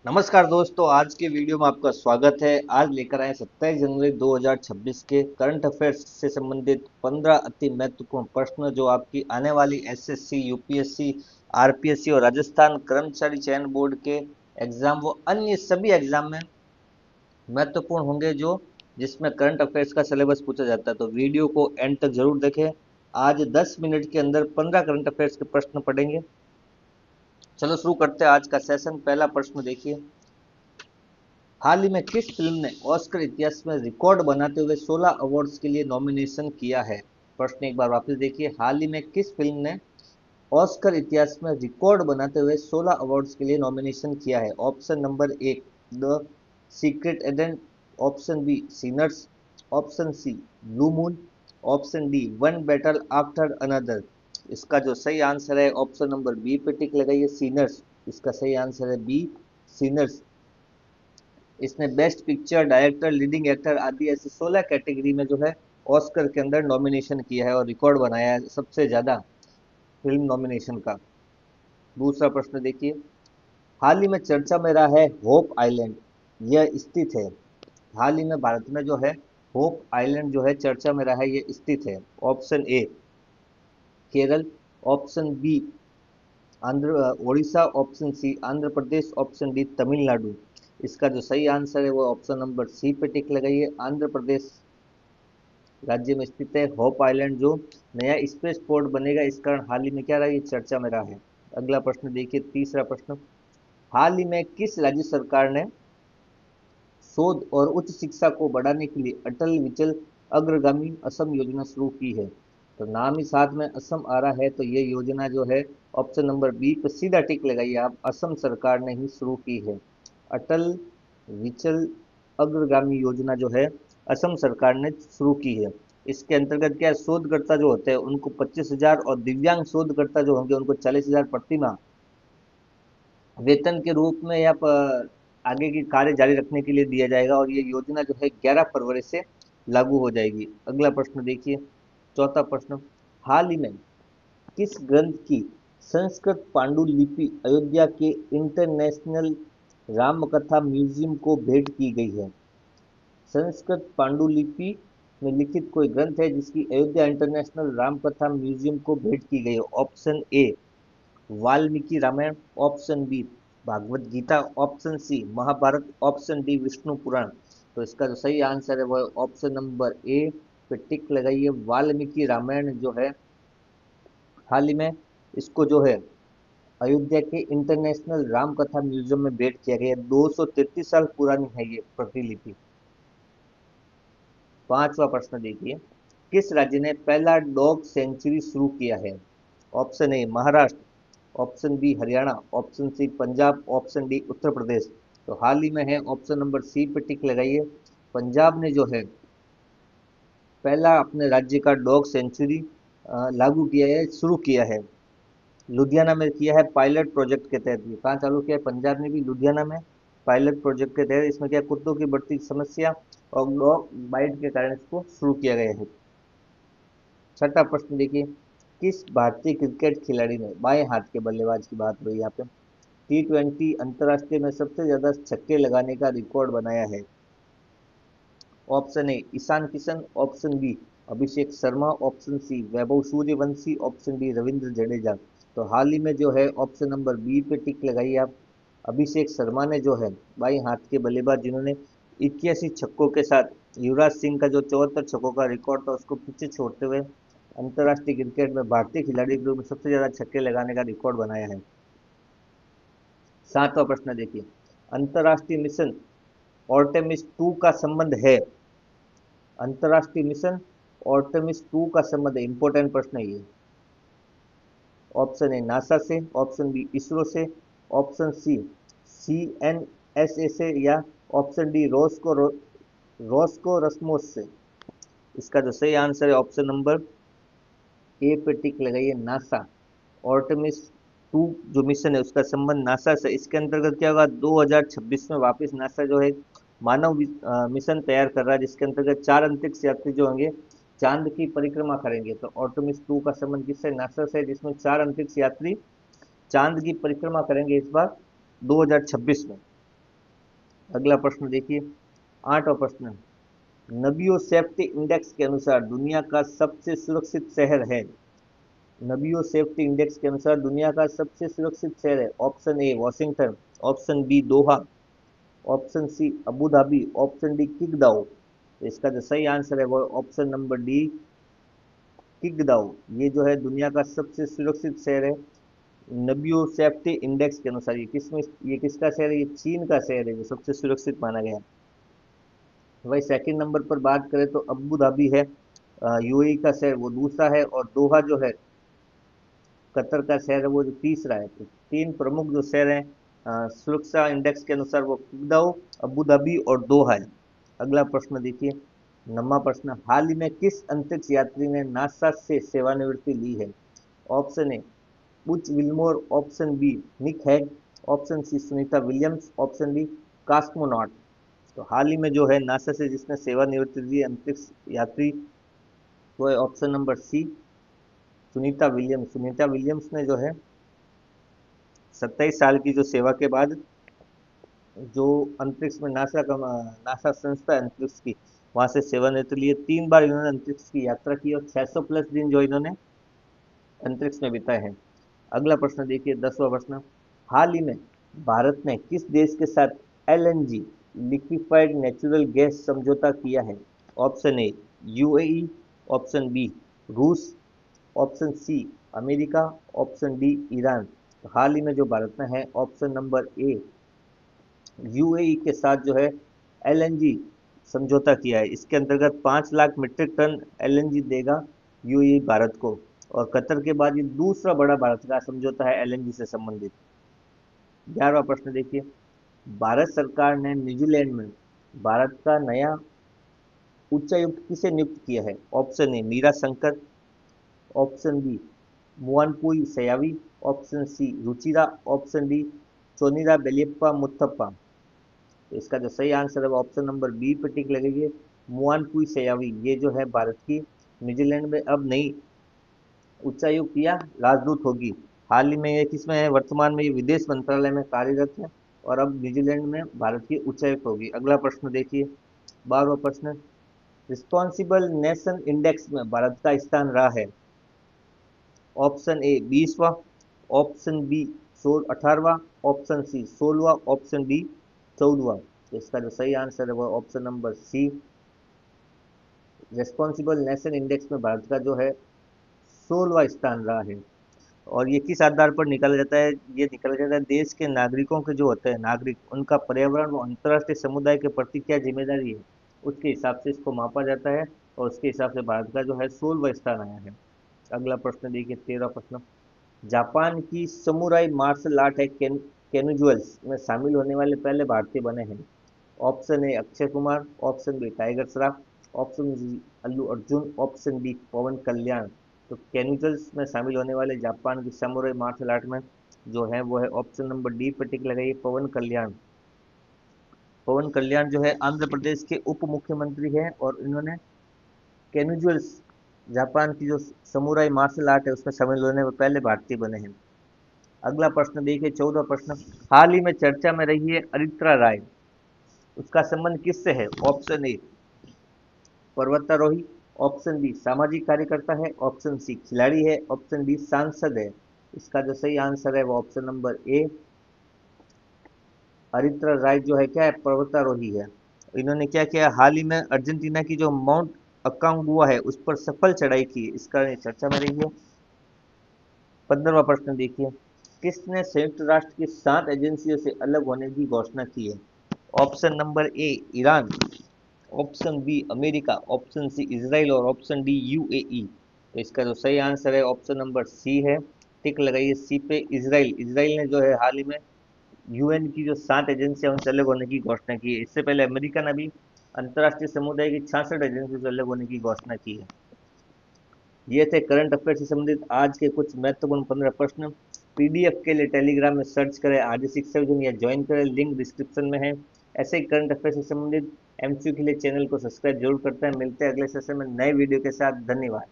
नमस्कार दोस्तों, आज के वीडियो में आपका स्वागत है। आज लेकर आए 27 जनवरी 2026 के करंट अफेयर्स से संबंधित 15 अति महत्वपूर्ण प्रश्न जो आपकी आने वाली एसएससी, यूपीएससी, आरपीएससी और राजस्थान कर्मचारी चयन बोर्ड के एग्जाम व अन्य सभी एग्जाम में महत्वपूर्ण होंगे, जो जिसमें करंट अफेयर्स का सिलेबस पूछा जाता है। तो वीडियो को एंड तक जरूर देखें। आज 10 मिनट के अंदर 15 करंट अफेयर्स के प्रश्न पढ़ेंगे। चलो शुरू करते हैं आज का सेशन। पहला प्रश्न देखिए, हाल ही में किस फिल्म ने ऑस्कर इतिहास में रिकॉर्ड बनाते हुए 16 अवार्ड्स के लिए नॉमिनेशन किया है? प्रश्न एक बार वापस देखिए, हाल ही में किस फिल्म ने ऑस्कर इतिहास में रिकॉर्ड बनाते हुए 16 अवार्ड्स के लिए नॉमिनेशन किया है? ऑप्शन नंबर एक, the secret agent. Option B, sinners. Option C, blue moon. Option D, one battle after another. इसका जो सही आंसर है ऑप्शन नंबर बी पे टिक लगाइए, सीनर्स। इसका सही आंसर है बी, सीनर्स। इसने best picture, director, leading actor आदि ऐसे 16 कैटेगरी में जो है ऑस्कर के अंदर नॉमिनेशन किया है और रिकॉर्ड बनाया है सबसे ज्यादा फिल्म नॉमिनेशन का। दूसरा प्रश्न देखिए, हाल ही में चर्चा में रहा है होप आइलैंड, यह स्थित है। हाल ही में भारत में जो है होप आइलैंड जो है चर्चा में रहा है, यह स्थित है। Option A, Kerala. Option B, Andhra Orissa. Option C, Andhra Pradesh. Option D, Tamil Nadu. इसका जो सही आंसर है वो ऑप्शन नंबर सी पे टिक लगाइए, आंध्र प्रदेश राज्य में स्थित है होप आइलैंड, जो नया स्पेस पोर्ट बनेगा। इस कारण हाल ही में क्या रहा, ये चर्चा में रहा है। अगला प्रश्न देखिए, तीसरा प्रश्न, हाल ही में किस राज्य सरकार ने शोध और उच्च शिक्षा को बढ़ाने के लिए अटल विचल अग्रगामी असम योजना शुरू की है? तो नाम ही साथ में असम आ रहा है, तो ये योजना जो है ऑप्शन नंबर बी पे सीधा टिक लगाइए आप, असम सरकार ने ही शुरू की है। अटल विचल अग्रगामी योजना जो है असम सरकार ने शुरू की है। इसके अंतर्गत क्या है, शोधकर्ता जो होते हैं उनको 25,000 और दिव्यांग शोधकर्ता जो होंगे उनको 40,000 प्रति माह वेतन के रूप में या आगे की कार्य जारी रखने के लिए दिया जाएगा। और ये योजना जो है 11 फरवरी से लागू हो जाएगी। अगला प्रश्न देखिए, चौथा प्रश्न, हाल ही में किस ग्रंथ की संस्कृत पांडुलिपि अयोध्या के इंटरनेशनल रामकथा म्यूजियम को भेंट की गई है? संस्कृत पांडुलिपि में लिखित कोई ग्रंथ है जिसकी अयोध्या इंटरनेशनल रामकथा म्यूजियम को भेंट की गई है? Option A, Valmiki Ramayana. Option B, Bhagavad Gita. Option C, Mahabharata. Option D, Vishnu Purana. तो इसका जो सही आंसर है वो है ऑप्शन नंबर ए पे टिक लगाइए, वाल्मीकि रामायण जो है हाल ही में इसको जो है अयोध्या के इंटरनेशनल रामकथा म्यूजियम में भेंट किया गया है। 233 साल पुरानी है ये प्रतिलिपि। पांचवा प्रश्न देखिए, किस राज्य ने पहला डॉग सेंचुरी शुरू किया है? Option A, Maharashtra. Option B, Haryana. Option C, Punjab. Option D, Uttar Pradesh. तो हाल ही में है ऑप्शन नंबर सी पे टिक लगाइए, पंजाब ने जो है पहला अपने राज्य का डॉग सेंचुरी लागू किया है, शुरू किया है। लुधियाना में किया है पायलट प्रोजेक्ट के तहत। ये कहाँ चालू किया है? पंजाब ने भी लुधियाना में पायलट प्रोजेक्ट के तहत। इसमें क्या, कुत्तों की बढ़ती समस्या और डॉग बाइट के कारण इसको शुरू किया गया है। छठा प्रश्न देखिए, किस भारतीय क्रिकेट खिलाड़ी ने, बाएं हाथ के बल्लेबाज की बात हुई यहाँ पे, T20 अंतर्राष्ट्रीय में सबसे ज्यादा छक्के लगाने का रिकॉर्ड बनाया है? Option A, Ishan Kishan. Option B, Abhishek Sharma. Option C, Vaibhav Suryavanshi. Option D, Ravindra Jadeja. तो हाल ही में जो है ऑप्शन नंबर बी पे टिक लगाइए आप, अभिषेक शर्मा ने जो है बाई हाथ के बल्लेबाज जिन्होंने 81 छक्कों के साथ युवराज सिंह का जो 74 छक्कों का रिकॉर्ड था उसको पीछे छोड़ते हुए अंतर्राष्ट्रीय क्रिकेट में भारतीय खिलाड़ी के रूप में सबसे ज्यादा छक्के लगाने का रिकॉर्ड बनाया है। सातवां प्रश्न देखिए, अंतर्राष्ट्रीय मिशन ऑर्टेमिस 2 का संबंध है, अंतर्राष्ट्रीय मिशन ऑर्टेमिस 2 का संबंध है, इंपॉर्टेंट प्रश्न है ये। ऑप्शन ए, नासा से। ऑप्शन बी, इसरो से। ऑप्शन सी, CNSA से। या ऑप्शन डी, रोस्को रस्मोस से। इसका जो सही आंसर है ऑप्शन नंबर ए पे टिक लगाइए, नासा। ऑर्टेमिस 2 जो मिशन है उसका संबंध नासा से। इसके अंतर्गत क्या होगा, 2026 में वापस नासा जो है मिशन तैयार कर रहा है, जिसके अंतर्गत 4 अंतरिक्ष यात्री जो होंगे चांद की परिक्रमा करेंगे। तो ऑर्टेमिस 2 का संबंध किससे, नासा से, जिसमें 4 अंतरिक्ष यात्री चांद की परिक्रमा करेंगे इस बार 2026 में। अगला प्रश्न देखिए, 8वां प्रश्न, नबियो सेफ्टी इंडेक्स के अनुसार दुनिया का सबसे सुरक्षित शहर है। नबियो सेफ्टी इंडेक्स के अनुसार दुनिया का सबसे सुरक्षित शहर है। Option A Washington, option B Doha, option C Abu Dhabi, option D Qingdao. तो इसका जो सही आंसर है वो ऑप्शन नंबर डी किगदाओ। ये जो है दुनिया का सबसे सुरक्षित शहर है नबियो सेफ्टी इंडेक्स के अनुसार। ये किसका शहर है? ये चीन का शहर है जो सबसे सुरक्षित माना गया। वही सेकंड नंबर पर बात करें तो अबू धाबी है, यूएई का शहर वो दूसरा है, और दोहा जो है कतर का शहर है वो जो तीसरा है। तो तीन प्रमुख जो शहर हैं सुरक्षा इंडेक्स के अनुसार वो किगदाओ, अबू धाबी और दोहा है। अगला प्रश्न देखिए, 9वां प्रश्न, हाल ही में किस अंतरिक्ष यात्री ने नासा से सेवानिवृत्ति ली है? Option A Butch Wilmore, option B Nick Hague, option C Sunita Williams, option D cosmonaut. तो हाल ही में जो है नासा से जिसने सेवानिवृत्ति ली अंतरिक्ष यात्री वो है option number C Sunita Williams. Sunita Williams ने जो है 27 साल की जो सेवा के बाद जो अंतरिक्ष में नासा संस्था है अंतरिक्ष की, वहां से सेवानिवृत्ति लिए 3 बार इन्होंने अंतरिक्ष की यात्रा की और 600 प्लस दिन जो इन्होंने अंतरिक्ष में बिताए हैं। अगला प्रश्न देखिए, 10वां प्रश्न, हाल ही में भारत ने किस देश के साथ एलएनजी लिक्विफाइड नेचुरल गैस समझौता किया है? Option A UAE, option B रूस, option C America, option D Iran. तो हाल ही में जो भारत ने है ऑप्शन नंबर ए यूएई के साथ जो है एलएनजी समझौता किया है। इसके अंतर्गत 5 लाख मीट्रिक टन एलएनजी देगा यूएई भारत को, और कतर के बाद ये दूसरा बड़ा भारत का समझौता है एलएनजी से संबंधित। 11वां प्रश्न देखिए, भारत सरकार ने न्यूजीलैंड में भारत का नया उच्चायुक्त किसे नियुक्त किया है? Option A Meera Shankar, option B Muanpuii Sayawi, option C Ruchira, option D Chonira Belliappa Muthappa. तो इसका जो सही आंसर है वो ऑप्शन नंबर बी पे टिक लगेगी, मुआनपुई सयावी। ये जो है भारत की न्यूजीलैंड में अब नई उच्चायुक्त या राजदूत होगी। हाल ही में ये किसमें है? वर्तमान में ये विदेश मंत्रालय में कार्यरत है और अब न्यूजीलैंड में भारत की उच्चायुक्त होगी। अगला प्रश्न देखिए, 12वां प्रश्न, रिस्पॉन्सिबल नेशन इंडेक्स में भारत का स्थान रहा है। ऑप्शन ए 20वां, ऑप्शन बी 18वां, ऑप्शन सी 16वां, ऑप्शन डी 14वां। तो इसका जो सही आंसर है वो option number C responsible nation index में भारत का जो है 16वां स्थान रहा है। और ये किस आधार पर निकाला जाता है? ये निकाला जाता है देश के नागरिकों के जो होते हैं नागरिक उनका पर्यावरण और अंतर्राष्ट्रीय समुदाय के प्रति क्या जिम्मेदारी है उसके हिसाब से इसको मापा जाता है, और उसके हिसाब से भारत का जो है 16वां स्थान आया है। अगला प्रश्न देखिए, 13वां प्रश्न, जापान की समुराई मार्शल आर्ट है कैनुजुअल्स में शामिल होने वाले पहले भारतीय बने हैं। Option A Akshay Kumar, option B Tiger Shroff, option C Allu Arjun, option D Pawan Kalyan. तो कैनुजल्स में शामिल होने वाले जापान की समुराई मार्शल आर्ट में जो है वो है ऑप्शन नंबर डी पर टिक लगाइए, पवन कल्याण। पवन कल्याण जो है आंध्र प्रदेश के उप मुख्यमंत्री हैं और इन्होंने कैनुजुअल्स जापान की जो समुराई मार्शल आर्ट है उसमें शामिल होने में पहले भारतीय बने हैं। अगला प्रश्न देखिए, 14वां प्रश्न, हाल ही में चर्चा में रही है अरित्रा राय, उसका संबंध किससे है? ऑप्शन ए पर्वतारोही, ऑप्शन बी सामाजिक कार्यकर्ता है, ऑप्शन सी खिलाड़ी है, ऑप्शन डी सांसद है। इसका जो सही आंसर है वो ऑप्शन नंबर ए अरित्रा राय जो है क्या है? पर्वतारोही है। इन्होंने क्या किया, हाल ही में अर्जेंटीना की जो माउंट अकांगुआ है उस पर सफल चढ़ाई की, इसका चर्चा में रही है। 15वां प्रश्न देखिए, किसने संयुक्त राष्ट्र की 7 एजेंसियों से अलग होने की घोषणा की है? Option number A Iran, option B America, option C Israel और ऑप्शन डी यूएई। तो इसका जो सही आंसर है ऑप्शन नंबर सी है, टिक लगाइए सी पे, इजराइल। इजराइल ने जो है हाल ही में यूएन की जो 7 एजेंसियां उनसे अलग होने की घोषणा की है। इससे पहले अमेरिका ने भी अंतर्राष्ट्रीय समुदाय की 66 एजेंसियों से अलग होने की घोषणा की है। ये थे करंट अफेयर से संबंधित आज के कुछ महत्वपूर्ण 15 प्रश्न। पीडीएफ के लिए टेलीग्राम में सर्च करें आदि शिक्षा विजन या ज्वाइन करें, लिंक डिस्क्रिप्शन में है। ऐसे ही करंट अफेयर से संबंधित एमसीक्यू के लिए चैनल को सब्सक्राइब जरूर करते हैं। मिलते हैं अगले सेशन में नए वीडियो के साथ। धन्यवाद।